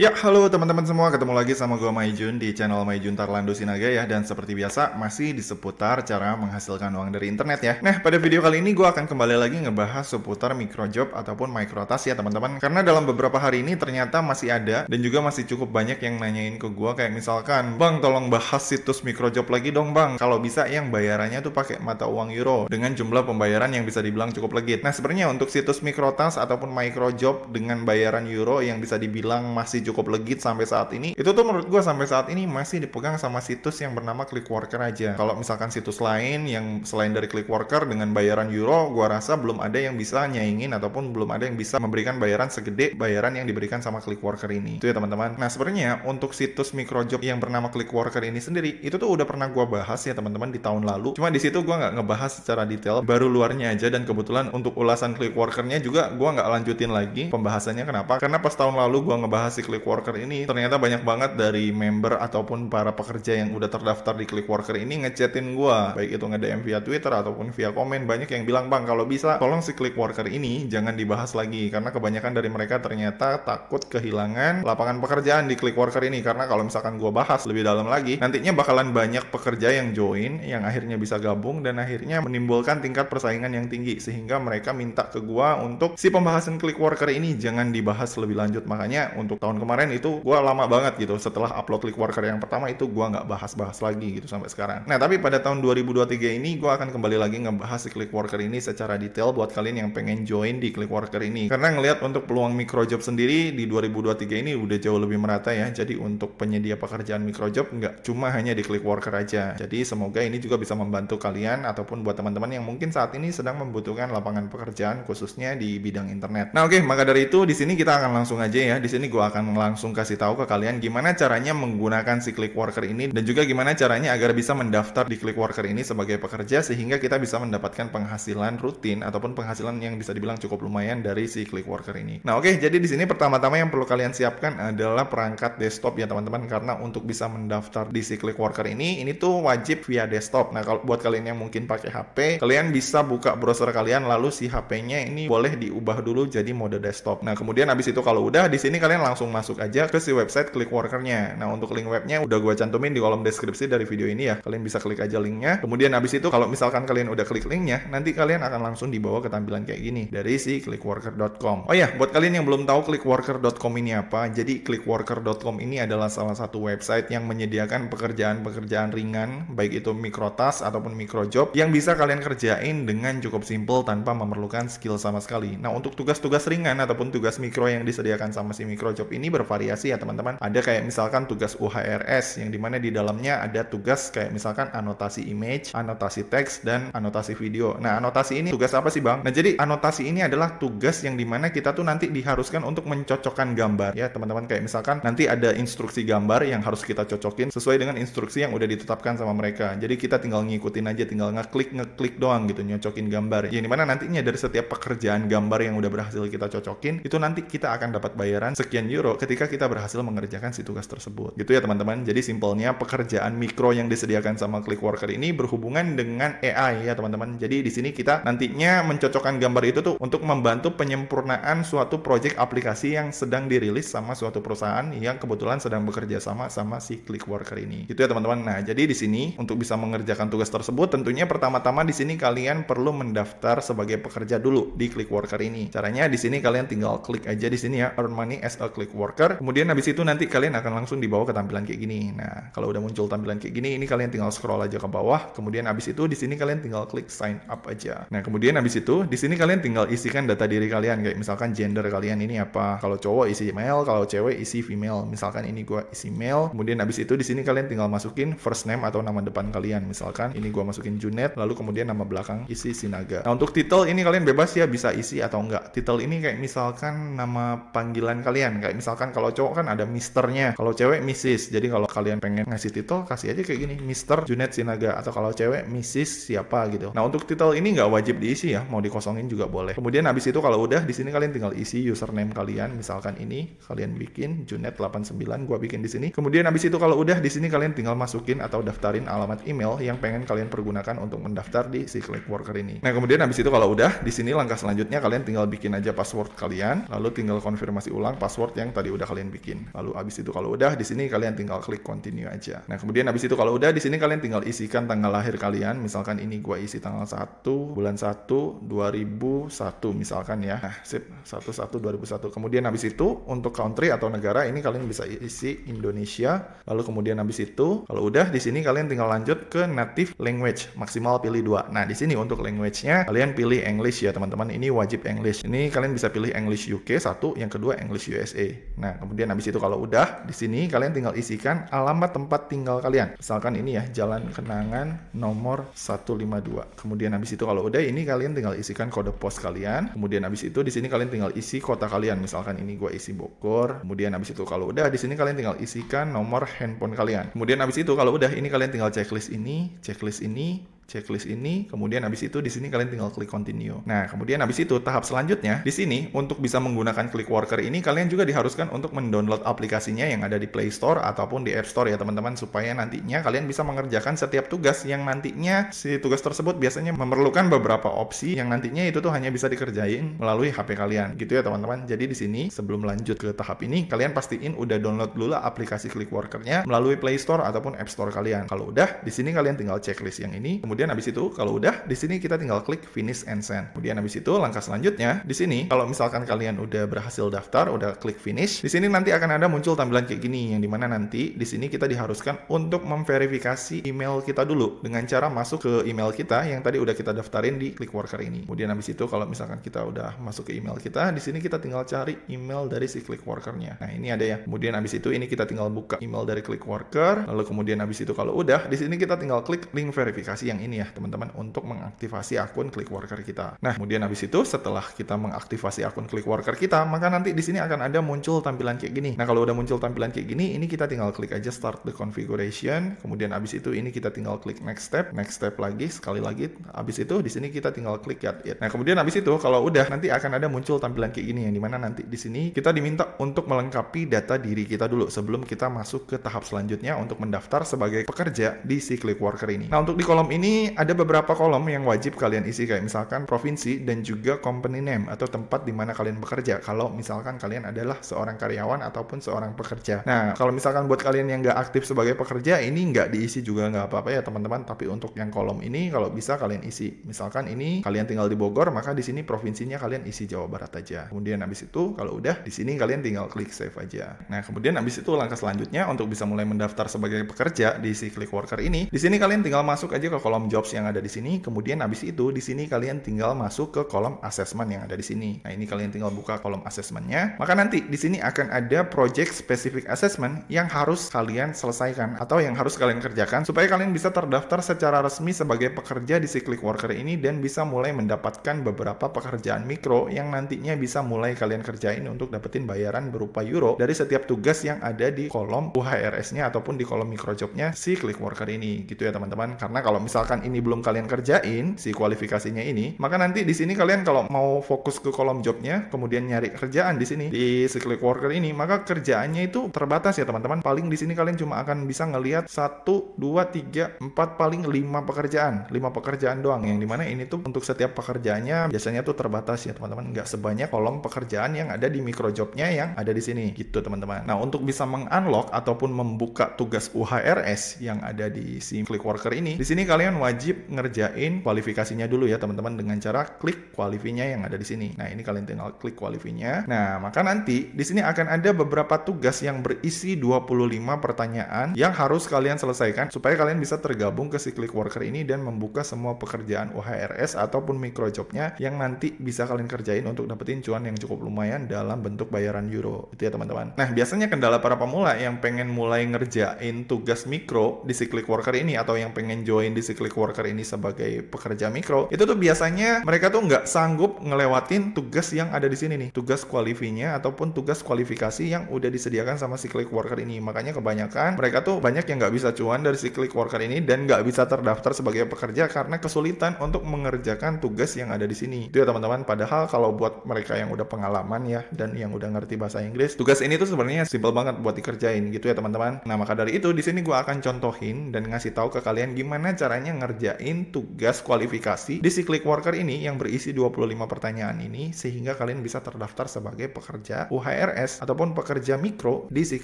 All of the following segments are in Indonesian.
Ya, halo teman-teman semua, ketemu lagi sama gue Maijun di channel Maijun Tarlando Sinaga ya. Dan seperti biasa, masih di seputar cara menghasilkan uang dari internet ya. Nah, pada video kali ini gue akan kembali lagi ngebahas seputar microjob ataupun microtask ya teman-teman. Karena dalam beberapa hari ini ternyata masih ada dan juga masih cukup banyak yang nanyain ke gue kayak misalkan, "Bang, tolong bahas situs microjob lagi dong bang. Kalau bisa yang bayarannya tuh pakai mata uang euro dengan jumlah pembayaran yang bisa dibilang cukup legit." Nah, sebenarnya untuk situs microtask ataupun microjob dengan bayaran euro yang bisa dibilang masih cukup legit sampai saat ini, itu tuh menurut gue sampai saat ini masih dipegang sama situs yang bernama Clickworker aja. Kalau misalkan situs lain yang selain dari Clickworker dengan bayaran euro, gue rasa belum ada yang bisa nyaingin ataupun belum ada yang bisa memberikan bayaran segede bayaran yang diberikan sama Clickworker ini. Itu ya teman-teman. Nah, sebenarnya untuk situs microjob yang bernama Clickworker ini sendiri, itu tuh udah pernah gue bahas ya teman-teman di tahun lalu. Cuma di situ gue nggak ngebahas secara detail, baru luarnya aja, dan kebetulan untuk ulasan Clickworkernya juga gue nggak lanjutin lagi pembahasannya. Kenapa? Karena pas tahun lalu gue ngebahas si Clickworker ini, ternyata banyak banget dari member ataupun para pekerja yang udah terdaftar di Clickworker ini ngechatin gue, baik itu nge-DM via Twitter ataupun via komen. Banyak yang bilang, "Bang, kalau bisa tolong si Clickworker ini jangan dibahas lagi," karena kebanyakan dari mereka ternyata takut kehilangan lapangan pekerjaan di Clickworker ini. Karena kalau misalkan gue bahas lebih dalam lagi, nantinya bakalan banyak pekerja yang join, yang akhirnya bisa gabung dan akhirnya menimbulkan tingkat persaingan yang tinggi, sehingga mereka minta ke gue untuk si pembahasan Clickworker ini jangan dibahas lebih lanjut. Makanya untuk tahun kemarin itu gue lama banget gitu, setelah upload Clickworker yang pertama itu gue nggak bahas-bahas lagi gitu sampai sekarang. Nah, tapi pada tahun 2023 ini gue akan kembali lagi ngebahas si Clickworker ini secara detail buat kalian yang pengen join di Clickworker ini. Karena ngelihat untuk peluang microjob sendiri di 2023 ini udah jauh lebih merata ya. Jadi untuk penyedia pekerjaan microjob nggak cuma hanya di Clickworker aja. Jadi semoga ini juga bisa membantu kalian ataupun buat teman-teman yang mungkin saat ini sedang membutuhkan lapangan pekerjaan khususnya di bidang internet. Nah, oke, maka dari itu di sini kita akan langsung aja ya. Di sini gue akan langsung kasih tahu ke kalian gimana caranya menggunakan si Clickworker ini dan juga gimana caranya agar bisa mendaftar di Clickworker ini sebagai pekerja sehingga kita bisa mendapatkan penghasilan rutin ataupun penghasilan yang bisa dibilang cukup lumayan dari si Clickworker ini. Nah, oke, jadi di sini pertama-tama yang perlu kalian siapkan adalah perangkat desktop ya teman-teman, karena untuk bisa mendaftar di si Clickworker ini tuh wajib via desktop. Nah, kalau buat kalian yang mungkin pakai HP, kalian bisa buka browser kalian lalu si HP-nya ini boleh diubah dulu jadi mode desktop. Nah, kemudian habis itu kalau udah di sini kalian langsung masuk aja ke si website Clickworker-nya. Nah, untuk link webnya udah gue cantumin di kolom deskripsi dari video ini ya. Kalian bisa klik aja linknya. Kemudian habis itu kalau misalkan kalian udah klik linknya, nanti kalian akan langsung dibawa ke tampilan kayak gini dari si clickworker.com. Oh ya, buat kalian yang belum tahu clickworker.com ini apa, jadi clickworker.com ini adalah salah satu website yang menyediakan pekerjaan-pekerjaan ringan, baik itu microtask ataupun microjob yang bisa kalian kerjain dengan cukup simple tanpa memerlukan skill sama sekali. Nah, untuk tugas-tugas ringan ataupun tugas mikro yang disediakan sama si microjob ini bervariasi ya teman-teman. Ada kayak misalkan tugas UHRS yang dimana di dalamnya ada tugas kayak misalkan anotasi image, anotasi teks, dan anotasi video. Nah, anotasi ini tugas apa sih bang? Nah, jadi anotasi ini adalah tugas yang dimana kita tuh nanti diharuskan untuk mencocokkan gambar ya teman-teman. Kayak misalkan nanti ada instruksi gambar yang harus kita cocokin sesuai dengan instruksi yang udah ditetapkan sama mereka. Jadi kita tinggal ngikutin aja, tinggal ngeklik doang gitu, nyocokin gambar. Yang dimana nantinya dari setiap pekerjaan gambar yang udah berhasil kita cocokin, itu nanti kita akan dapat bayaran sekian euro ketika kita berhasil mengerjakan si tugas tersebut. Gitu ya teman-teman. Jadi simpelnya pekerjaan mikro yang disediakan sama Clickworker ini berhubungan dengan AI ya teman-teman. Jadi di sini kita nantinya mencocokkan gambar itu tuh untuk membantu penyempurnaan suatu project aplikasi yang sedang dirilis sama suatu perusahaan yang kebetulan sedang bekerja sama si Clickworker ini. Gitu ya teman-teman. Nah, jadi di sini untuk bisa mengerjakan tugas tersebut tentunya pertama-tama di sini kalian perlu mendaftar sebagai pekerja dulu di Clickworker ini. Caranya di sini kalian tinggal klik aja di sini ya, earn money as a Clickworker. Kemudian habis itu nanti kalian akan langsung dibawa ke tampilan kayak gini. Nah, kalau udah muncul tampilan kayak gini, ini kalian tinggal scroll aja ke bawah. Kemudian habis itu di sini kalian tinggal klik sign up aja. Nah, kemudian habis itu di sini kalian tinggal isikan data diri kalian, kayak misalkan gender kalian ini apa. Kalau cowok isi male, kalau cewek isi female. Misalkan ini gua isi male. Kemudian habis itu di sini kalian tinggal masukin first name atau nama depan kalian. Misalkan ini gua masukin Junet, lalu kemudian nama belakang isi Sinaga. Nah, untuk title ini kalian bebas ya, bisa isi atau enggak. Title ini kayak misalkan nama panggilan kalian. Kayak misalkan kalau cowok kan ada misternya, kalau cewek Mrs. Jadi kalau kalian pengen ngasih title, kasih aja kayak gini, Mr. Junet Sinaga, atau kalau cewek Mrs. siapa gitu. Nah, untuk title ini nggak wajib diisi ya, mau dikosongin juga boleh. Kemudian habis itu kalau udah di sini kalian tinggal isi username kalian. Misalkan ini kalian bikin Junet89, gua bikin di sini. Kemudian habis itu kalau udah di sini kalian tinggal masukin atau daftarin alamat email yang pengen kalian pergunakan untuk mendaftar di si Clickworker ini. Nah, kemudian habis itu kalau udah di sini langkah selanjutnya kalian tinggal bikin aja password kalian, lalu tinggal konfirmasi ulang password yang tadi udah kalian bikin. Lalu abis itu kalau udah, di sini kalian tinggal klik continue aja. Nah, kemudian abis itu kalau udah, di sini kalian tinggal isikan tanggal lahir kalian. Misalkan ini gua isi tanggal 1 bulan 1 2001 misalkan ya. Nah, sip, 1/1/2001. Kemudian abis itu untuk country atau negara ini kalian bisa isi Indonesia. Lalu kemudian abis itu kalau udah, di sini kalian tinggal lanjut ke native language, maksimal pilih 2. Nah, di sini untuk language-nya kalian pilih English ya teman-teman. Ini wajib English. Ini kalian bisa pilih English UK satu, yang kedua English USA. Nah, kemudian habis itu kalau udah, di sini kalian tinggal isikan alamat tempat tinggal kalian. Misalkan ini ya, Jalan Kenangan nomor 152. Kemudian habis itu kalau udah, ini kalian tinggal isikan kode pos kalian. Kemudian habis itu di sini kalian tinggal isi kota kalian. Misalkan ini gua isi Bogor. Kemudian habis itu kalau udah, di sini kalian tinggal isikan nomor handphone kalian. Kemudian habis itu kalau udah, ini kalian tinggal checklist ini, checklist ini, checklist ini, kemudian habis itu di sini kalian tinggal klik continue. Nah, kemudian habis itu tahap selanjutnya di sini untuk bisa menggunakan Clickworker ini kalian juga diharuskan untuk mendownload aplikasinya yang ada di Play Store ataupun di App Store ya teman-teman, supaya nantinya kalian bisa mengerjakan setiap tugas yang nantinya si tugas tersebut biasanya memerlukan beberapa opsi yang nantinya itu tuh hanya bisa dikerjain melalui HP kalian gitu ya teman-teman. Jadi di sini sebelum lanjut ke tahap ini kalian pastiin udah download dulu lah aplikasi Clickworker-nya melalui Play Store ataupun App Store kalian. Kalau udah, di sini kalian tinggal checklist yang ini. Kemudian habis itu kalau udah, di sini kita tinggal klik finish and send. Kemudian habis itu langkah selanjutnya di sini kalau misalkan kalian udah berhasil daftar, udah klik finish, di sini nanti akan ada muncul tampilan kayak gini yang dimana nanti di sini kita diharuskan untuk memverifikasi email kita dulu dengan cara masuk ke email kita yang tadi udah kita daftarin di Clickworker ini. Kemudian habis itu kalau misalkan kita udah masuk ke email kita, di sini kita tinggal cari email dari si Clickworker-nya. Nah, ini ada ya. Kemudian habis itu ini kita tinggal buka email dari Clickworker. Lalu kemudian habis itu kalau udah, di sini kita tinggal klik link verifikasi yang ini ya teman-teman untuk mengaktifasi akun Clickworker kita. Nah, kemudian habis itu setelah kita mengaktifasi akun Clickworker kita, maka nanti di sini akan ada muncul tampilan kayak gini. Nah, kalau udah muncul tampilan kayak gini, ini kita tinggal klik aja start the configuration. Kemudian habis itu ini kita tinggal klik next step lagi sekali lagi. Habis itu di sini kita tinggal klik get it. Nah, kemudian habis itu kalau udah nanti akan ada muncul tampilan kayak gini yang dimana nanti di sini kita diminta untuk melengkapi data diri kita dulu sebelum kita masuk ke tahap selanjutnya untuk mendaftar sebagai pekerja di si Clickworker ini. Nah, untuk di kolom ini ada beberapa kolom yang wajib kalian isi kayak misalkan provinsi dan juga company name atau tempat di mana kalian bekerja kalau misalkan kalian adalah seorang karyawan ataupun seorang pekerja. Nah, kalau misalkan buat kalian yang nggak aktif sebagai pekerja ini nggak diisi juga nggak apa-apa ya teman-teman, tapi untuk yang kolom ini kalau bisa kalian isi. Misalkan ini kalian tinggal di Bogor, maka di sini provinsinya kalian isi Jawa Barat aja. Kemudian habis itu kalau udah di sini kalian tinggal klik save aja. Nah, kemudian habis itu langkah selanjutnya untuk bisa mulai mendaftar sebagai pekerja di si Clickworker ini, di sini kalian tinggal masuk aja ke kolom jobs yang ada di sini. Kemudian habis itu di sini kalian tinggal masuk ke kolom assessment yang ada di sini. Nah, ini kalian tinggal buka kolom assessmentnya. Maka nanti di sini akan ada project specific assessment yang harus kalian selesaikan atau yang harus kalian kerjakan supaya kalian bisa terdaftar secara resmi sebagai pekerja di si Clickworker ini dan bisa mulai mendapatkan beberapa pekerjaan mikro yang nantinya bisa mulai kalian kerjain untuk dapetin bayaran berupa euro dari setiap tugas yang ada di kolom UHRS-nya ataupun di kolom microjobnya si Clickworker ini gitu ya teman-teman. Karena kalau misalkan ini belum kalian kerjain si kualifikasinya ini, maka nanti di sini kalian kalau mau fokus ke kolom jobnya kemudian nyari kerjaan di sini di si Clickworker ini, maka kerjaannya itu terbatas ya teman-teman. Paling di sini kalian cuma akan bisa ngelihat 1, 2, 3, 4 paling 5 pekerjaan doang, yang dimana ini tuh untuk setiap pekerjaannya biasanya tuh terbatas ya teman-teman, nggak sebanyak kolom pekerjaan yang ada di microjobnya yang ada di sini gitu teman-teman. Nah, untuk bisa mengunlock ataupun membuka tugas UHRS yang ada di si Clickworker ini, di sini kalian wajib ngerjain kualifikasinya dulu ya teman-teman dengan cara klik qualify-nya yang ada di sini. Nah, ini kalian tinggal klik qualify-nya. Nah, maka nanti di sini akan ada beberapa tugas yang berisi 25 pertanyaan yang harus kalian selesaikan supaya kalian bisa tergabung ke si Clickworker ini dan membuka semua pekerjaan UHRS ataupun microjobnya yang nanti bisa kalian kerjain untuk dapetin cuan yang cukup lumayan dalam bentuk bayaran euro. Itu ya teman-teman. Nah, biasanya kendala para pemula yang pengen mulai ngerjain tugas mikro di si Clickworker ini atau yang pengen join di si Clickworker ini sebagai pekerja mikro, itu tuh biasanya mereka tuh nggak sanggup ngelewatin tugas yang ada di sini nih, tugas qualify-nya ataupun tugas kualifikasi yang udah disediakan sama si Clickworker ini. Makanya kebanyakan mereka tuh banyak yang nggak bisa cuan dari si Clickworker ini dan nggak bisa terdaftar sebagai pekerja karena kesulitan untuk mengerjakan tugas yang ada di sini. Itu ya teman-teman. Padahal kalau buat mereka yang udah pengalaman ya dan yang udah ngerti bahasa Inggris, tugas ini tuh sebenarnya simple banget buat dikerjain gitu ya teman-teman. Nah, maka dari itu di sini gua akan contohin dan ngasih tahu ke kalian gimana caranya ngerjain tugas kualifikasi di si Clickworker ini yang berisi 25 pertanyaan ini, sehingga kalian bisa terdaftar sebagai pekerja UHRS ataupun pekerja mikro di si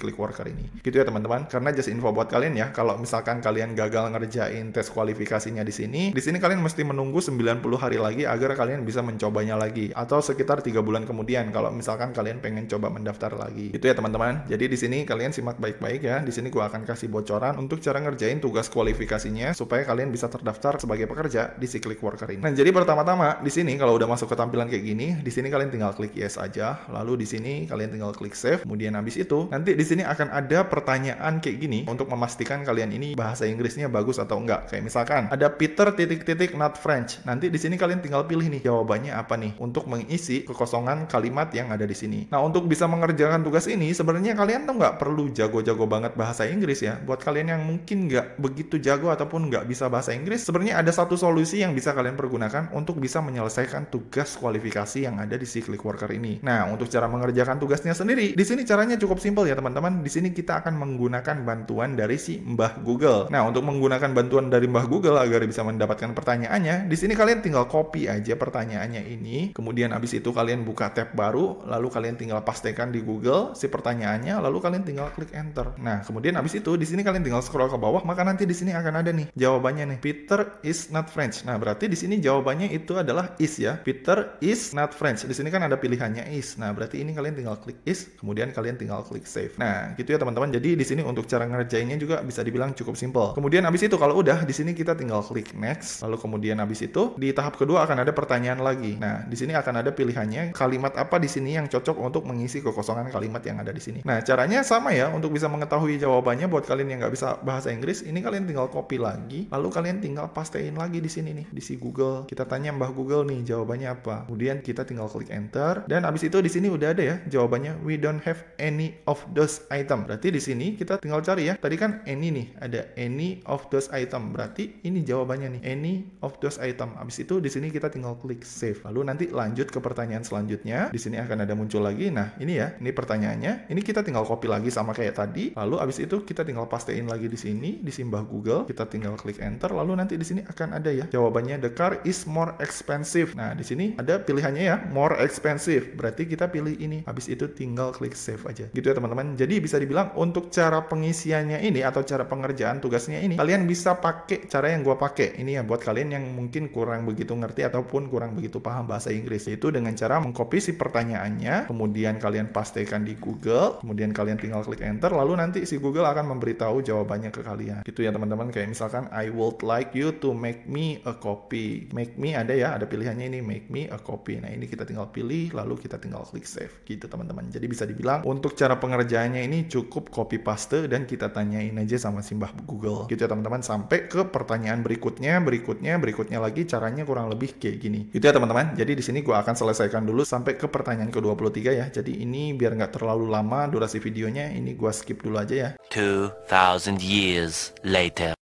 Clickworker ini. Gitu ya teman-teman. Karena just info buat kalian ya, kalau misalkan kalian gagal ngerjain tes kualifikasinya di sini kalian mesti menunggu 90 hari lagi agar kalian bisa mencobanya lagi, atau sekitar 3 bulan kemudian kalau misalkan kalian pengen coba mendaftar lagi. Itu ya teman-teman. Jadi di sini kalian simak baik-baik ya. Di sini gua akan kasih bocoran untuk cara ngerjain tugas kualifikasinya supaya kalian bisa terdaftar sebagai pekerja di si Clickworker ini. Nah, jadi pertama-tama di sini kalau udah masuk ke tampilan kayak gini, di sini kalian tinggal klik yes aja. Lalu di sini kalian tinggal klik save. Kemudian habis itu nanti di sini akan ada pertanyaan kayak gini untuk memastikan kalian ini bahasa Inggrisnya bagus atau enggak. Kayak misalkan ada Peter ... not French. Nanti di sini kalian tinggal pilih nih jawabannya apa nih untuk mengisi kekosongan kalimat yang ada di sini. Nah, untuk bisa mengerjakan tugas ini sebenarnya kalian tuh nggak perlu jago-jago banget bahasa Inggris ya. Buat kalian yang mungkin nggak begitu jago ataupun nggak bisa bahasa Inggris, sebenarnya ada satu solusi yang bisa kalian pergunakan untuk bisa menyelesaikan tugas kualifikasi yang ada di si Clickworker ini. Nah, untuk cara mengerjakan tugasnya sendiri, di sini caranya cukup simpel ya teman-teman. Di sini kita akan menggunakan bantuan dari si Mbah Google. Nah, untuk menggunakan bantuan dari Mbah Google agar bisa mendapatkan pertanyaannya, di sini kalian tinggal copy aja pertanyaannya ini. Kemudian habis itu kalian buka tab baru, lalu kalian tinggal pastekan di Google si pertanyaannya, lalu kalian tinggal klik enter. Nah, kemudian habis itu di sini kalian tinggal scroll ke bawah, maka nanti di sini akan ada nih jawabannya nih. Peter is not French. Nah, berarti di sini jawabannya itu adalah is ya. Peter is not French. Di sini kan ada pilihannya is. Nah, berarti ini kalian tinggal klik is, kemudian kalian tinggal klik save. Nah, gitu ya teman-teman. Jadi di sini untuk cara ngerjainnya juga bisa dibilang cukup simpel. Kemudian habis itu kalau udah di sini kita tinggal klik next, lalu kemudian habis itu di tahap kedua akan ada pertanyaan lagi. Nah, di sini akan ada pilihannya kalimat apa di sini yang cocok untuk mengisi kekosongan kalimat yang ada di sini. Nah, caranya sama ya untuk bisa mengetahui jawabannya buat kalian yang nggak bisa bahasa Inggris, ini kalian tinggal copy lagi, lalu kalian tinggal pastein lagi di sini nih, di si Google. Kita tanya Mbah Google nih jawabannya apa. Kemudian kita tinggal klik enter dan habis itu di sini udah ada ya jawabannya, we don't have any of those item. Berarti di sini kita tinggal cari ya. Tadi kan any nih, ada any of those item. Berarti ini jawabannya nih, any of those item. Habis itu di sini kita tinggal klik save. Lalu nanti lanjut ke pertanyaan selanjutnya. Di sini akan ada muncul lagi. Nah, ini ya, ini pertanyaannya. Ini kita tinggal copy lagi sama kayak tadi. Lalu habis itu kita tinggal pastein lagi di sini, di Simbah Google. Kita tinggal klik enter. Lalu nanti di sini akan ada ya jawabannya, the car is more expensive. Nah, di sini ada pilihannya ya, more expensive. Berarti kita pilih ini. Habis itu tinggal klik save aja. Gitu ya teman-teman. Jadi bisa dibilang untuk cara pengisiannya ini atau cara pengerjaan tugasnya ini, kalian bisa pakai cara yang gua pakai. Ini ya buat kalian yang mungkin kurang begitu ngerti ataupun kurang begitu paham bahasa Inggris, yaitu dengan cara mengcopy si pertanyaannya, kemudian kalian pastekan di Google, kemudian kalian tinggal klik enter, lalu nanti si Google akan memberitahu jawabannya ke kalian. Gitu ya teman-teman. Kayak misalkan I would like you to make me a copy. Make me ada ya, ada pilihannya ini, make me a copy. Nah, ini kita tinggal pilih, lalu kita tinggal klik save. Gitu teman-teman. Jadi bisa dibilang untuk cara pengerjaannya ini cukup copy paste dan kita tanyain aja sama Simbah Google. Gitu ya teman-teman. Sampai ke pertanyaan berikutnya lagi, caranya kurang lebih kayak gini. Gitu ya teman-teman. Jadi di sini gua akan selesaikan dulu sampai ke pertanyaan ke-23 ya. Jadi ini biar nggak terlalu lama durasi videonya, ini gua skip dulu aja ya. 2000 years later.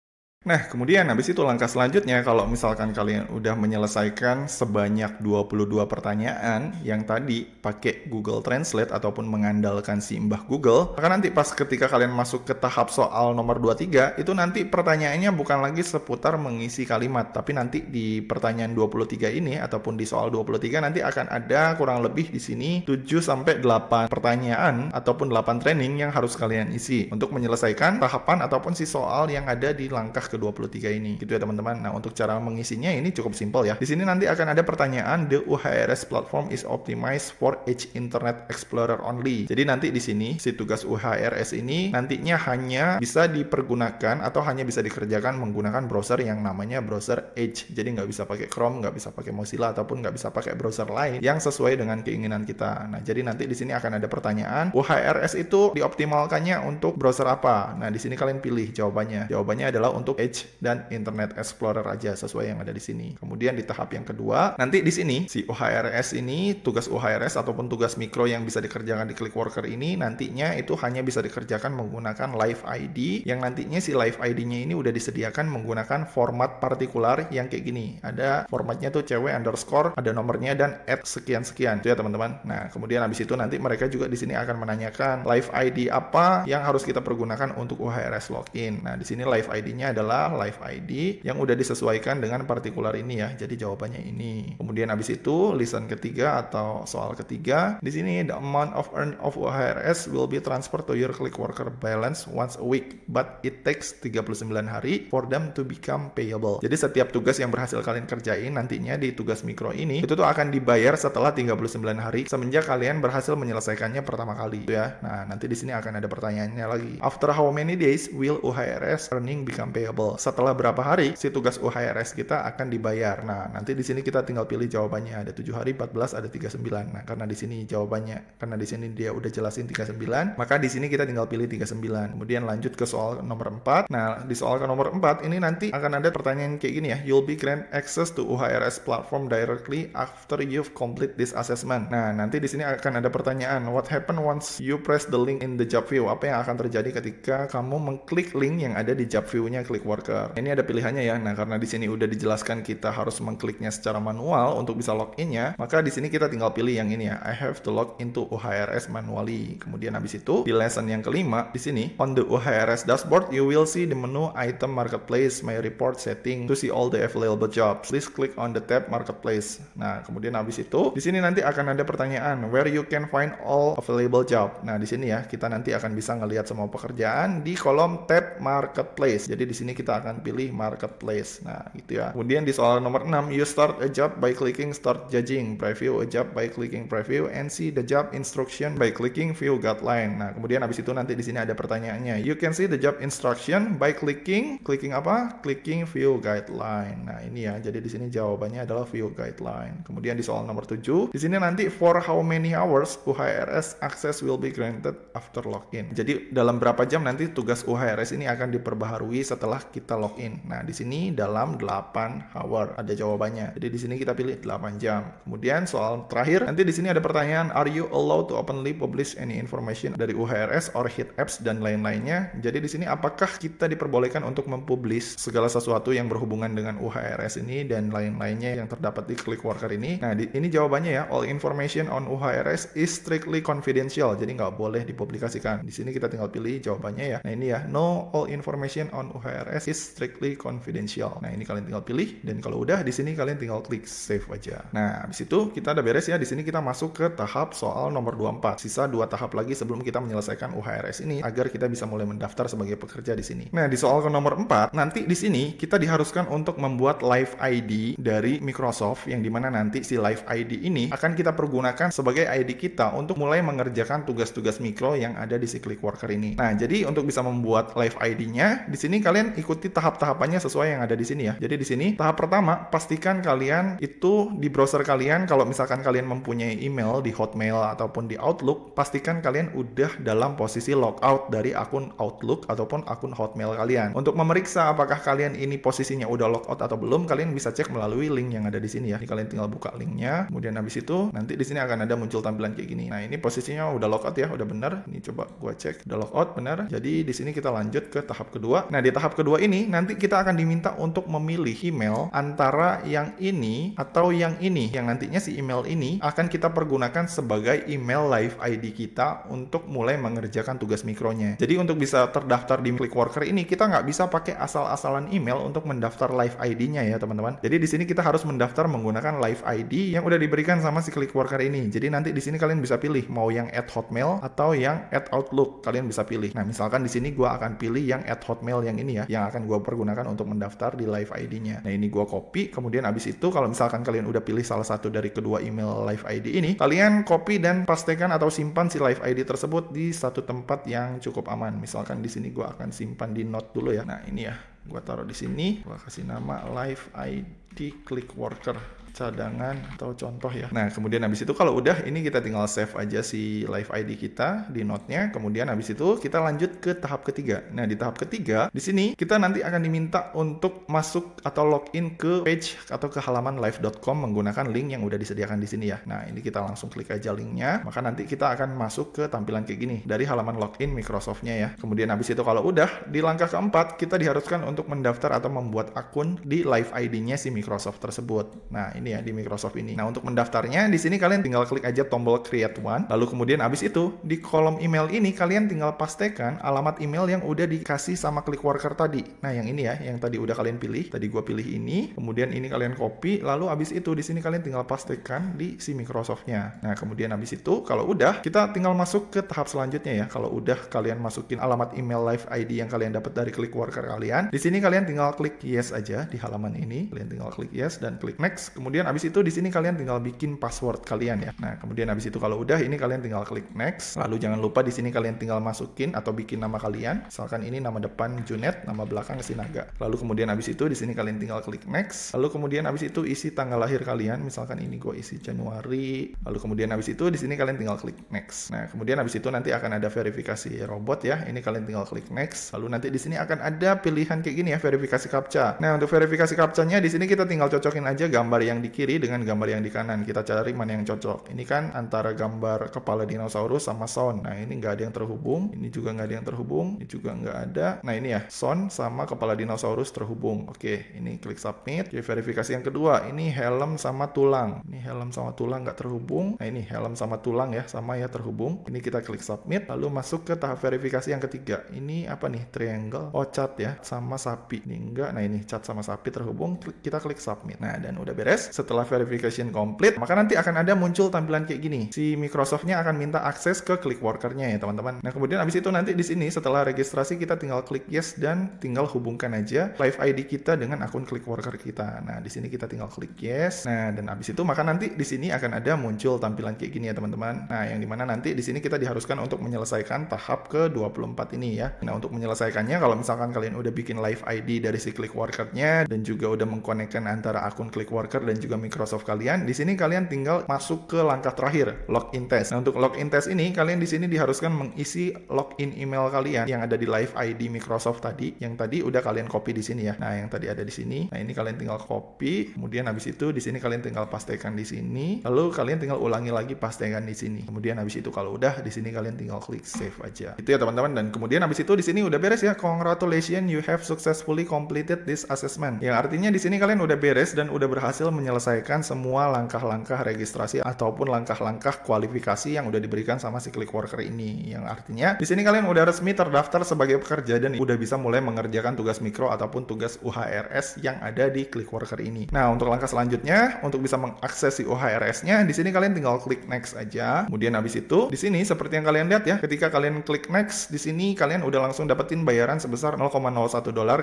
Nah, kemudian habis itu langkah selanjutnya, kalau misalkan kalian udah menyelesaikan sebanyak 22 pertanyaan yang tadi pakai Google Translate ataupun mengandalkan si Mbah Google, maka nanti pas ketika kalian masuk ke tahap soal nomor 23, itu nanti pertanyaannya bukan lagi seputar mengisi kalimat, tapi nanti di pertanyaan 23 ini ataupun di soal 23 nanti akan ada kurang lebih di sini 7-8 pertanyaan ataupun 8 training yang harus kalian isi untuk menyelesaikan tahapan ataupun si soal yang ada di langkah ke-23 ini. Gitu ya teman-teman. Nah, untuk cara mengisinya ini cukup simpel ya. Di sini nanti akan ada pertanyaan, the UHRS platform is optimized for Edge Internet Explorer only. Jadi nanti di sini si tugas UHRS ini nantinya hanya bisa dipergunakan atau hanya bisa dikerjakan menggunakan browser yang namanya browser Edge. Jadi nggak bisa pakai Chrome, nggak bisa pakai Mozilla ataupun nggak bisa pakai browser lain yang sesuai dengan keinginan kita. Nah, jadi nanti di sini akan ada pertanyaan, UHRS itu dioptimalkannya untuk browser apa? Nah, di sini kalian pilih jawabannya. Jawabannya adalah untuk Edge dan Internet Explorer aja sesuai yang ada di sini. Kemudian di tahap yang kedua, nanti di sini si UHRS ini, tugas UHRS ataupun tugas mikro yang bisa dikerjakan di Clickworker ini nantinya itu hanya bisa dikerjakan menggunakan Live ID, yang nantinya si Live ID-nya ini udah disediakan menggunakan format partikular yang kayak gini. Ada formatnya tuh cewek underscore, ada nomornya dan @sekian-sekian. Itu ya teman-teman. Nah, kemudian habis itu nanti mereka juga di sini akan menanyakan Live ID apa yang harus kita pergunakan untuk UHRS login. Nah, di sini Live ID-nya adalah adalah Live ID yang udah disesuaikan dengan partikular ini ya. Jadi jawabannya ini. Kemudian habis itu lisan ketiga atau soal ketiga. Di sini the amount of earn of UHRS will be transferred to your Clickworker balance once a week, but it takes 39 hari for them to become payable. Jadi setiap tugas yang berhasil kalian kerjain nantinya di tugas mikro ini itu tuh akan dibayar setelah 39 hari semenjak kalian berhasil menyelesaikannya pertama kali ya. Nah, nanti di sini akan ada pertanyaannya lagi. After how many days will UHRS earning become payable? Setelah berapa hari si tugas UHRS kita akan dibayar? Nah, nanti di sini kita tinggal pilih jawabannya. Ada 7 hari, 14, ada 39. Nah, karena di sini jawabannya, karena di sini dia udah jelasin 39, maka di sini kita tinggal pilih 39. Kemudian lanjut ke soal nomor 4. Nah, di soal ke nomor 4 ini nanti akan ada pertanyaan kayak gini ya. You'll be grant access to UHRS platform directly after you've complete this assessment. Nah, nanti di sini akan ada pertanyaan, what happen once you press the link in the job view? Apa yang akan terjadi ketika kamu mengklik link yang ada di job view-nya Clickworker? Ini ada pilihannya ya. Nah, karena di sini udah dijelaskan kita harus mengkliknya secara manual untuk bisa login-nya, maka di sini kita tinggal pilih yang ini ya. I have to log into UHRS manually. Kemudian habis itu di lesson yang kelima di sini on the UHRS dashboard you will see the menu item marketplace my report setting to see all the available jobs. Please click on the tab marketplace. Nah, kemudian habis itu di sini nanti akan ada pertanyaan where you can find all available job. Nah, di sini ya kita nanti akan bisa ngelihat semua pekerjaan di kolom tab marketplace. Jadi di sini kita akan pilih marketplace. Nah, gitu ya. Kemudian di soal nomor 6, you start a job by clicking start judging, preview a job by clicking preview, and see the job instruction by clicking view guideline. Nah, kemudian habis itu nanti di sini ada pertanyaannya. You can see the job instruction by clicking apa? Clicking view guideline. Nah, ini ya. Jadi di sini jawabannya adalah view guideline. Kemudian di soal nomor 7, di sini nanti for how many hours UHRS access will be granted after login. Jadi dalam berapa jam nanti tugas UHRS ini akan diperbaharui setelah kita login. Nah, di sini dalam 8 hour ada jawabannya. Jadi di sini kita pilih 8 jam. Kemudian soal terakhir, nanti di sini ada pertanyaan, are you allowed to openly publish any information dari UHRS or hit apps dan lain-lainnya. Jadi di sini apakah kita diperbolehkan untuk mempublish segala sesuatu yang berhubungan dengan UHRS ini dan lain-lainnya yang terdapat di Clickworker ini. Nah, ini jawabannya ya, all information on UHRS is strictly confidential. Jadi nggak boleh dipublikasikan. Di sini kita tinggal pilih jawabannya ya. Nah, ini ya, no, all information on UHRS is strictly confidential. Nah, ini kalian tinggal pilih, dan kalau udah di sini kalian tinggal klik save aja. Nah, habis itu kita udah beres ya. Di sini kita masuk ke tahap soal nomor 24. Sisa 2 tahap lagi sebelum kita menyelesaikan UHRS ini agar kita bisa mulai mendaftar sebagai pekerja di sini. Nah, di soal ke nomor 4, nanti di sini kita diharuskan untuk membuat Live ID dari Microsoft, yang dimana nanti si Live ID ini akan kita pergunakan sebagai ID kita untuk mulai mengerjakan tugas-tugas mikro yang ada di si Clickworker ini. Nah, jadi untuk bisa membuat Live ID-nya, di sini kalian ikuti tahap-tahapannya sesuai yang ada di sini ya. Jadi di sini tahap pertama, pastikan kalian itu di browser kalian, kalau misalkan kalian mempunyai email di Hotmail ataupun di Outlook, pastikan kalian udah dalam posisi logout dari akun Outlook ataupun akun Hotmail kalian. Untuk memeriksa apakah kalian ini posisinya udah logout atau belum, kalian bisa cek melalui link yang ada di sini ya. Jadi kalian tinggal buka linknya, kemudian habis itu nanti di sini akan ada muncul tampilan kayak gini. Nah, ini posisinya udah logout ya, udah bener. Ini coba gua cek, udah logout bener. Jadi di sini kita lanjut ke tahap kedua. Nah, di tahap kedua ini nanti kita akan diminta untuk memilih email antara yang ini atau yang ini, yang nantinya si email ini akan kita pergunakan sebagai email Live ID kita untuk mulai mengerjakan tugas mikronya. Jadi untuk bisa terdaftar di Clickworker ini, kita nggak bisa pakai asal-asalan email untuk mendaftar Live ID-nya ya teman-teman. Jadi di sini kita harus mendaftar menggunakan Live ID yang udah diberikan sama si Clickworker ini. Jadi nanti di sini kalian bisa pilih mau yang @hotmail atau yang @outlook, kalian bisa pilih. Nah, misalkan di sini gua akan pilih yang @hotmail yang ini ya, yang akan gua pergunakan untuk mendaftar di Live ID-nya. Nah, ini gua copy, kemudian abis itu kalau misalkan kalian udah pilih salah satu dari kedua email Live ID ini, kalian copy dan pastekan atau simpan si Live ID tersebut di satu tempat yang cukup aman. Misalkan di sini gua akan simpan di note dulu ya. Nah, ini ya, gua taruh di sini, gua kasih nama Live ID Clickworker cadangan atau contoh ya. Nah, kemudian habis itu kalau udah ini kita tinggal save aja si Live ID kita di note-nya. Kemudian habis itu kita lanjut ke tahap ketiga. Nah, di tahap ketiga di sini kita nanti akan diminta untuk masuk atau login ke page atau ke halaman live.com menggunakan link yang udah disediakan di sini ya. Nah, ini kita langsung klik aja linknya. Maka nanti kita akan masuk ke tampilan kayak gini dari halaman login Microsoft-nya ya. Kemudian habis itu kalau udah di langkah keempat kita diharuskan untuk mendaftar atau membuat akun di Live ID-nya si Microsoft tersebut. Nah, ini nih ya di Microsoft ini. Nah, untuk mendaftarnya di sini kalian tinggal klik aja tombol create one. Lalu kemudian abis itu di kolom email ini kalian tinggal pastekan alamat email yang udah dikasih sama Clickworker tadi. Nah, yang ini ya, yang tadi udah kalian pilih. Tadi gua pilih ini, kemudian ini kalian copy, lalu abis itu di sini kalian tinggal pastekan di si Microsoft-nya. Nah, kemudian abis itu kalau udah, kita tinggal masuk ke tahap selanjutnya ya. Kalau udah kalian masukin alamat email live ID yang kalian dapat dari Clickworker kalian, di sini kalian tinggal klik yes aja di halaman ini. Kalian tinggal klik yes dan klik next. Kemudian abis itu di sini kalian tinggal bikin password kalian ya. Nah, kemudian abis itu kalau udah, ini kalian tinggal klik next. Lalu jangan lupa di sini kalian tinggal masukin atau bikin nama kalian. Misalkan ini nama depan Junet, nama belakang Sinaga. Lalu kemudian abis itu di sini kalian tinggal klik next. Lalu kemudian abis itu isi tanggal lahir kalian. Misalkan ini gue isi Januari. Lalu kemudian abis itu di sini kalian tinggal klik next. Nah, kemudian abis itu nanti akan ada verifikasi robot ya. Ini kalian tinggal klik next. Lalu nanti di sini akan ada pilihan kayak gini ya, verifikasi captcha. Nah, untuk verifikasi captcha-nya di sini kita tinggal cocokin aja gambar yang di kiri dengan gambar yang di kanan. Kita cari mana yang cocok. Ini kan antara gambar kepala dinosaurus sama sound. Nah, ini nggak ada yang terhubung. Ini juga nggak ada yang terhubung. Ini juga nggak ada. Nah, ini ya, sound sama kepala dinosaurus terhubung. Oke, ini klik submit. Oke, verifikasi yang kedua, ini helm sama tulang. Ini helm sama tulang nggak terhubung. Nah, ini helm sama tulang ya, sama ya terhubung. Ini kita klik submit. Lalu masuk ke tahap verifikasi yang ketiga. Ini apa nih? Triangle. Oh, cat ya, sama sapi. Ini enggak. Nah, ini cat sama sapi terhubung. Kita klik submit. Nah, dan udah beres. Setelah verification complete, maka nanti akan ada muncul tampilan kayak gini. Si Microsoft-nya akan minta akses ke Clickworker-nya ya, teman-teman. Nah, kemudian abis itu nanti di sini setelah registrasi kita tinggal klik yes dan tinggal hubungkan aja live ID kita dengan akun Clickworker kita. Nah, di sini kita tinggal klik yes. Nah, dan abis itu maka nanti di sini akan ada muncul tampilan kayak gini ya, teman-teman. Nah, yang dimana nanti di sini kita diharuskan untuk menyelesaikan tahap ke-24 ini ya. Nah, untuk menyelesaikannya kalau misalkan kalian udah bikin live ID dari si Clickworker-nya dan juga udah mengkonekkan antara akun Clickworker dan juga Microsoft kalian, di sini kalian tinggal masuk ke langkah terakhir, login test. Nah, untuk login test ini kalian di sini diharuskan mengisi login email kalian yang ada di live ID Microsoft tadi, yang tadi udah kalian copy di sini ya. Nah, yang tadi ada di sini. Nah, ini kalian tinggal copy, kemudian habis itu di sini kalian tinggal pastekan di sini, lalu kalian tinggal ulangi lagi pastekan di sini. Kemudian habis itu kalau udah di sini kalian tinggal klik save aja. Itu ya, teman-teman. Dan kemudian habis itu di sini udah beres ya. Congratulations, you have successfully completed this assessment. Yang artinya di sini kalian udah beres dan udah berhasil menyelesaikan semua langkah-langkah registrasi ataupun langkah-langkah kualifikasi yang udah diberikan sama si Clickworker ini. Yang artinya di sini kalian udah resmi terdaftar sebagai pekerja dan udah bisa mulai mengerjakan tugas mikro ataupun tugas UHRS yang ada di Clickworker ini. Nah, untuk langkah selanjutnya untuk bisa mengakses si UHRS-nya, di sini kalian tinggal klik next aja. Kemudian habis itu di sini seperti yang kalian lihat ya, ketika kalian klik next, di sini kalian udah langsung dapetin bayaran sebesar $0,01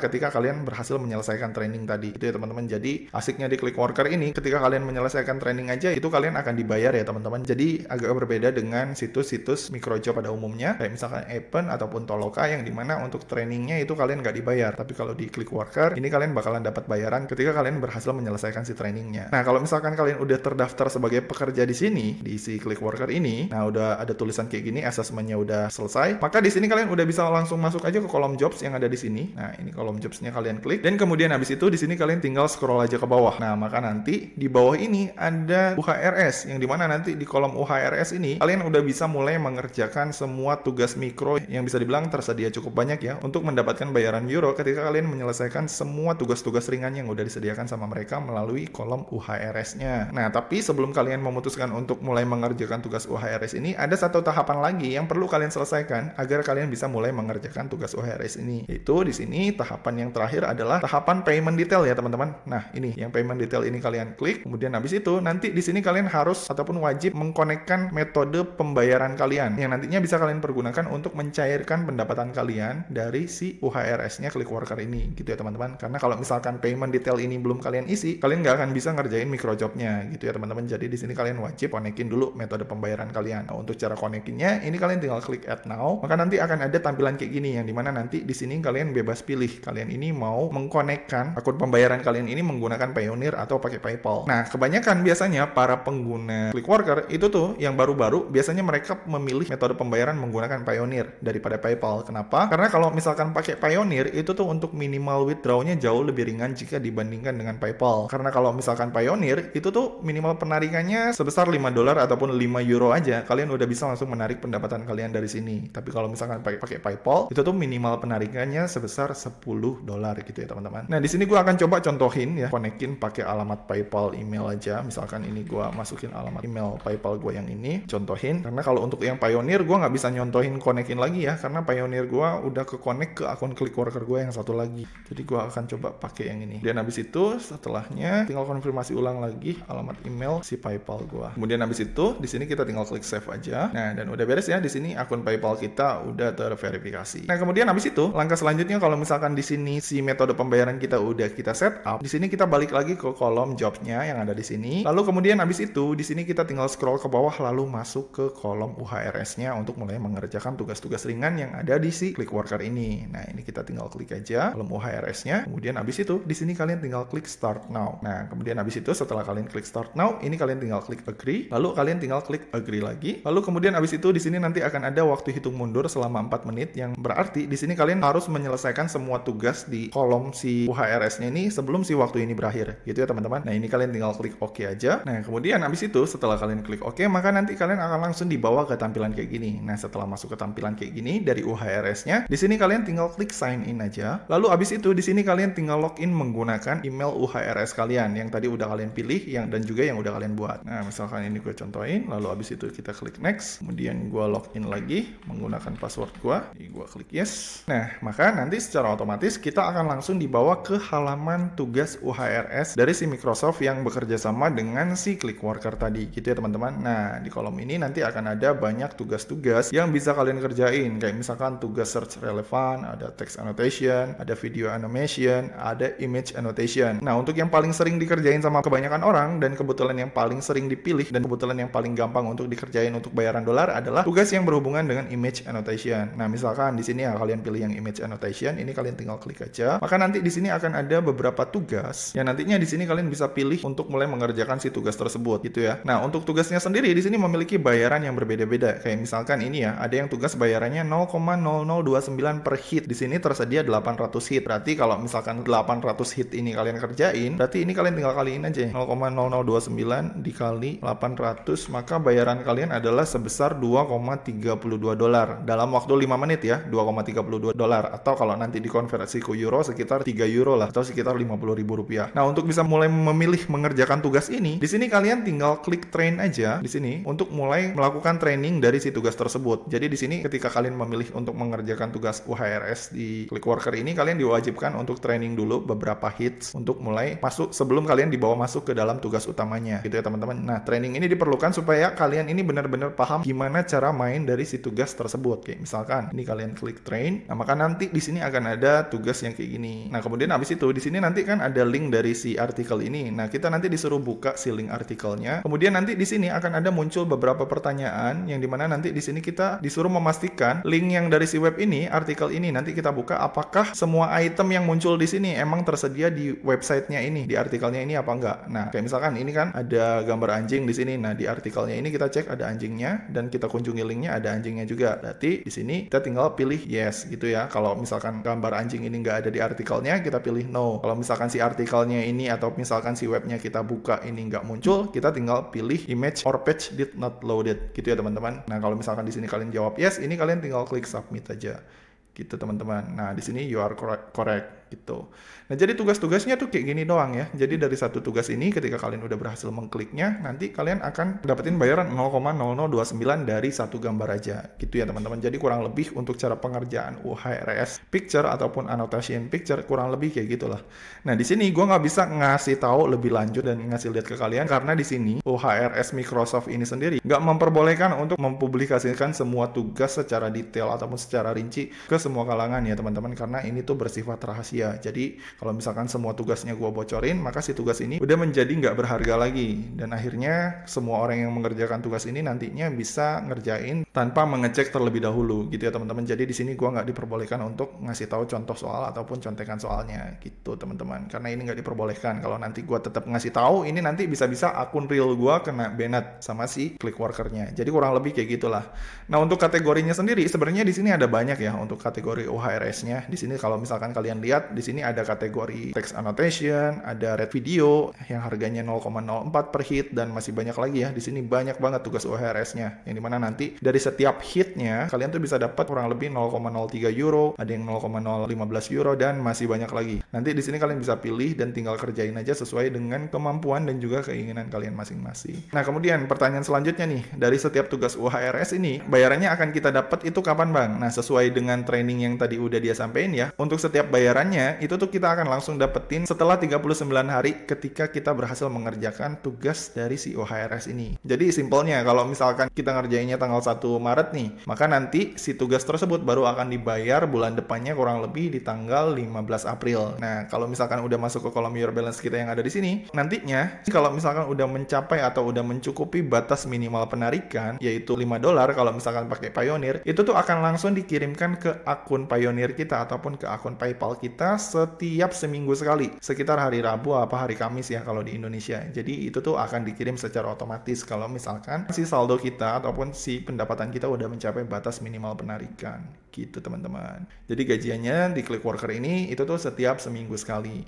ketika kalian berhasil menyelesaikan training tadi. Itu ya, teman-teman. Jadi asiknya di Clickworker ini, ketika kalian menyelesaikan training aja itu kalian akan dibayar ya, teman-teman. Jadi agak berbeda dengan situs-situs microjob pada umumnya kayak misalkan Appen ataupun Toloka yang dimana untuk trainingnya itu kalian nggak dibayar. Tapi kalau di Clickworker ini kalian bakalan dapat bayaran ketika kalian berhasil menyelesaikan si trainingnya. Nah, kalau misalkan kalian udah terdaftar sebagai pekerja di sini di si Clickworker ini, nah udah ada tulisan kayak gini, assessment-nya udah selesai, maka di sini kalian udah bisa langsung masuk aja ke kolom jobs yang ada di sini. Nah, ini kolom jobs-nya kalian klik dan kemudian habis itu di sini kalian tinggal scroll aja ke bawah. Nah, maka nanti di bawah ini ada UHRS yang dimana nanti di kolom UHRS ini kalian udah bisa mulai mengerjakan semua tugas mikro yang bisa dibilang tersedia cukup banyak ya untuk mendapatkan bayaran euro ketika kalian menyelesaikan semua tugas-tugas ringan yang udah disediakan sama mereka melalui kolom UHRS-nya. Nah, tapi sebelum kalian memutuskan untuk mulai mengerjakan tugas UHRS ini, ada satu tahapan lagi yang perlu kalian selesaikan agar kalian bisa mulai mengerjakan tugas UHRS ini. Itu di sini tahapan yang terakhir adalah tahapan payment detail ya, teman-teman. Nah, ini yang payment detail ini kalian klik, kemudian habis itu nanti di sini kalian harus ataupun wajib mengkonekkan metode pembayaran kalian yang nantinya bisa kalian pergunakan untuk mencairkan pendapatan kalian dari si UHRS-nya Clickworker ini, gitu ya, teman-teman. Karena kalau misalkan payment detail ini belum kalian isi, kalian nggak akan bisa ngerjain microjob-nya, gitu ya, teman-teman. Jadi di sini kalian wajib konekin dulu metode pembayaran kalian. Nah, untuk cara konekinnya ini kalian tinggal klik add now, maka nanti akan ada tampilan kayak gini yang dimana nanti di sini kalian bebas pilih kalian ini mau mengkonekkan akun pembayaran kalian ini menggunakan Payoneer atau pakai PayPal. Nah, kebanyakan biasanya para pengguna Clickworker itu tuh yang baru-baru biasanya mereka memilih metode pembayaran menggunakan Payoneer daripada PayPal. Kenapa? Karena kalau misalkan pakai Payoneer itu tuh untuk minimal withdrawnya jauh lebih ringan jika dibandingkan dengan PayPal. Karena kalau misalkan Payoneer itu tuh minimal penarikannya sebesar $5 ataupun €5 aja, kalian udah bisa langsung menarik pendapatan kalian dari sini. Tapi kalau misalkan pakai PayPal itu tuh minimal penarikannya sebesar $10 gitu ya, teman-teman. Nah, di sini gue akan coba contohin ya, konekin pakai alamat PayPal email aja. Misalkan ini gue masukin alamat email PayPal gue yang ini, contohin. Karena kalau untuk yang Payoneer gue nggak bisa nyontohin konekin lagi ya, karena Payoneer gue udah ke connect ke akun Clickworker gue yang satu lagi. Jadi gue akan coba pakai yang ini. Dan habis itu setelahnya tinggal konfirmasi ulang lagi alamat email si PayPal gue. Kemudian habis itu di sini kita tinggal klik save aja. Nah, dan udah beres ya. Di sini akun PayPal kita udah terverifikasi. Nah, kemudian habis itu langkah selanjutnya kalau misalkan di sini si metode pembayaran kita udah kita set up, di sini kita balik lagi ke kolom jobnya yang ada di sini. Lalu kemudian habis itu di sini kita tinggal scroll ke bawah lalu masuk ke kolom UHRS-nya untuk mulai mengerjakan tugas-tugas ringan yang ada di si Clickworker ini. Nah, ini kita tinggal klik aja kolom UHRS-nya. Kemudian habis itu di sini kalian tinggal klik start now. Nah, kemudian habis itu setelah kalian klik start now, ini kalian tinggal klik agree. Lalu kalian tinggal klik agree lagi. Lalu kemudian habis itu di sini nanti akan ada waktu hitung mundur selama 4 menit yang berarti di sini kalian harus menyelesaikan semua tugas di kolom si UHRS-nya ini sebelum si waktu ini berakhir. Gitu ya, teman-teman. Nah, ini kalian tinggal klik OK aja. Nah, kemudian habis itu setelah kalian klik OK, maka nanti kalian akan langsung dibawa ke tampilan kayak gini. Nah, setelah masuk ke tampilan kayak gini dari UHRS-nya, di sini kalian tinggal klik sign in aja. Lalu habis itu di sini kalian tinggal login menggunakan email UHRS kalian yang tadi udah kalian pilih dan juga yang udah kalian buat. Nah, misalkan ini gue contohin, lalu habis itu kita klik next, kemudian gue login lagi menggunakan password gue klik yes. Nah, maka nanti secara otomatis kita akan langsung dibawa ke halaman tugas UHRS dari si Microsoft yang bekerja sama dengan si Clickworker tadi, gitu ya teman-teman. Nah, di kolom ini nanti akan ada banyak tugas-tugas yang bisa kalian kerjain, kayak misalkan tugas search relevan, ada text annotation, ada video animation, ada image annotation. Nah, untuk yang paling sering dikerjain sama kebanyakan orang dan kebetulan yang paling sering dipilih dan kebetulan yang paling gampang untuk dikerjain untuk bayaran dolar adalah tugas yang berhubungan dengan image annotation. Nah, misalkan di sini ya kalian pilih yang image annotation, ini kalian tinggal klik aja. Maka nanti di sini akan ada beberapa tugas yang nantinya di sini kalian bisa pilih untuk mulai mengerjakan si tugas tersebut, gitu ya. Nah, untuk tugasnya sendiri di sini memiliki bayaran yang berbeda-beda. Kayak misalkan ini ya, ada yang tugas bayarannya 0,0029 per hit. Di sini tersedia 800 hit. Berarti kalau misalkan 800 hit ini kalian kerjain, berarti ini kalian tinggal kaliin aja 0,0029 dikali 800, maka bayaran kalian adalah sebesar 2,32 dolar dalam waktu 5 menit ya, 2,32 dolar, atau kalau nanti dikonversi ke euro sekitar 3 euro lah, atau sekitar 50.000 rupiah. Nah, untuk bisa mulai memilih mengerjakan tugas ini, di sini kalian tinggal klik train aja di sini untuk mulai melakukan training dari si tugas tersebut. Jadi di sini ketika kalian memilih untuk mengerjakan tugas UHRS di Clickworker ini, kalian diwajibkan untuk training dulu beberapa hits untuk mulai masuk sebelum kalian dibawa masuk ke dalam tugas utamanya, gitu ya teman-teman. Nah, training ini diperlukan supaya kalian ini benar-benar paham gimana cara main dari si tugas tersebut. Kayak misalkan ini kalian klik train, nah maka nanti di sini akan ada tugas yang kayak gini. Nah, kemudian habis itu di sini nanti kan ada link dari si artikel ini. Nah, kita nanti disuruh buka si link artikelnya. Kemudian nanti di sini akan ada muncul beberapa pertanyaan yang dimana nanti di sini kita disuruh memastikan link yang dari si web ini, artikel ini nanti kita buka apakah semua item yang muncul di sini emang tersedia di websitenya ini, di artikelnya ini apa enggak. Nah, kayak misalkan ini kan ada gambar anjing di sini. Nah, di artikelnya ini kita cek ada anjingnya dan kita kunjungi linknya ada anjingnya juga. Berarti di sini kita tinggal pilih yes gitu ya. Kalau misalkan gambar anjing ini nggak ada di artikelnya, kita pilih no. Kalau misalkan si artikelnya ini atau misalkan si webnya kita buka ini nggak muncul, kita tinggal pilih image or page did not loaded gitu ya teman-teman. Nah, kalau misalkan di sini kalian jawab yes, ini kalian tinggal klik submit aja. Gitu teman-teman. Nah, di sini you are correct gitu. Nah, jadi tugas-tugasnya tuh kayak gini doang ya. Jadi dari satu tugas ini ketika kalian udah berhasil mengkliknya, nanti kalian akan dapetin bayaran 0,0029 dari satu gambar aja. Gitu ya teman-teman. Jadi kurang lebih untuk cara pengerjaan UHRS picture ataupun annotation picture kurang lebih kayak gitulah. Nah, di sini gue nggak bisa ngasih tahu lebih lanjut dan ngasih lihat ke kalian karena di sini UHRS Microsoft ini sendiri nggak memperbolehkan untuk mempublikasikan semua tugas secara detail ataupun secara rinci ke semua kalangan ya teman-teman, karena ini tuh bersifat rahasia. Jadi kalau misalkan semua tugasnya gue bocorin, maka si tugas ini udah menjadi nggak berharga lagi. Dan akhirnya semua orang yang mengerjakan tugas ini nantinya bisa ngerjain tanpa mengecek terlebih dahulu gitu ya teman-teman. Jadi di sini gue nggak diperbolehkan untuk ngasih tahu contoh soal ataupun contekan soalnya gitu teman-teman. Karena ini nggak diperbolehkan. Kalau nanti gue tetap ngasih tahu, ini nanti bisa-bisa akun real gue kena banned sama si Clickworker-nya. Jadi kurang lebih kayak gitulah. Nah, untuk kategorinya sendiri sebenarnya di sini ada banyak ya untuk kategori UHRS-nya. Di sini kalau misalkan kalian lihat Di sini ada kategori text annotation, ada red video yang harganya 0,04 per hit, dan masih banyak lagi ya. Di sini banyak banget tugas UHRS-nya, yang dimana nanti dari setiap hitnya kalian tuh bisa dapat kurang lebih 0,03 euro, ada yang 0,015 euro, dan masih banyak lagi. Nanti di sini kalian bisa pilih dan tinggal kerjain aja sesuai dengan kemampuan dan juga keinginan kalian masing-masing. Nah, kemudian pertanyaan selanjutnya nih, dari setiap tugas UHRS ini bayarannya akan kita dapat itu kapan bang? Nah, sesuai dengan training yang tadi udah dia sampein ya, untuk setiap bayarannya itu tuh kita akan langsung dapetin setelah 39 hari ketika kita berhasil mengerjakan tugas dari si UHRS ini. Jadi simpelnya, kalau misalkan kita ngerjainnya tanggal 1 Maret nih, maka nanti si tugas tersebut baru akan dibayar bulan depannya kurang lebih di tanggal 15 April. Nah, kalau misalkan udah masuk ke kolom your balance kita yang ada di sini, nantinya kalau misalkan udah mencapai atau udah mencukupi batas minimal penarikan, yaitu $5 kalau misalkan pakai Payoneer, itu tuh akan langsung dikirimkan ke akun Payoneer kita ataupun ke akun PayPal kita setiap seminggu sekali, sekitar hari Rabu apa hari Kamis ya kalau di Indonesia. Jadi itu tuh akan dikirim secara otomatis kalau misalkan si saldo kita ataupun si pendapatan kita udah mencapai batas minimal penarikan gitu teman-teman. Jadi gajiannya di Clickworker ini itu tuh setiap seminggu sekali.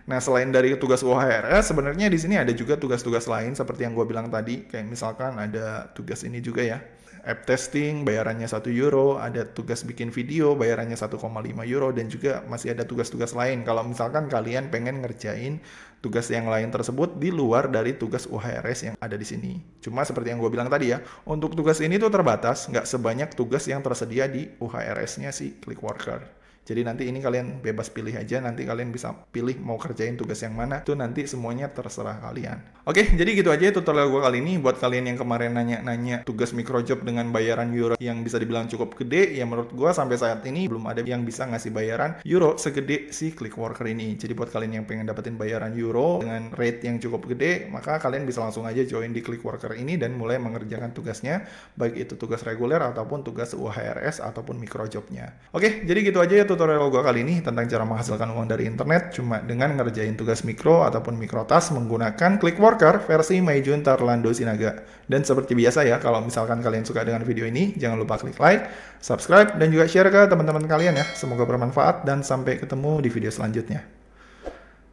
Nah, selain dari tugas UHRS, sebenarnya di sini ada juga tugas-tugas lain seperti yang gue bilang tadi, kayak misalkan ada tugas ini juga ya, app testing bayarannya 1 euro, ada tugas bikin video bayarannya 1,5 euro, dan juga masih ada tugas-tugas lain kalau misalkan kalian pengen ngerjain tugas yang lain tersebut di luar dari tugas UHRS yang ada di sini. Cuma seperti yang gue bilang tadi ya, untuk tugas ini tuh terbatas, nggak sebanyak tugas yang tersedia di UHRS-nya si Clickworker. Jadi nanti ini kalian bebas pilih aja, nanti kalian bisa pilih mau kerjain tugas yang mana, itu nanti semuanya terserah kalian. Oke, jadi gitu aja tutorial gue kali ini. Buat kalian yang kemarin nanya-nanya tugas microjob dengan bayaran euro yang bisa dibilang cukup gede, ya menurut gue sampai saat ini belum ada yang bisa ngasih bayaran euro segede si Clickworker ini. Jadi buat kalian yang pengen dapetin bayaran euro dengan rate yang cukup gede, maka kalian bisa langsung aja join di Clickworker ini dan mulai mengerjakan tugasnya, baik itu tugas reguler ataupun tugas UHRS ataupun microjobnya. Oke, jadi gitu aja ya tutorial gue kali ini tentang cara menghasilkan uang dari internet cuma dengan ngerjain tugas mikro ataupun mikrotask menggunakan Clickworker versi Maijun Tarlando Sinaga. Dan seperti biasa ya, kalau misalkan kalian suka dengan video ini, jangan lupa klik like, subscribe, dan juga share ke teman-teman kalian ya. Semoga bermanfaat dan sampai ketemu di video selanjutnya.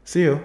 See you!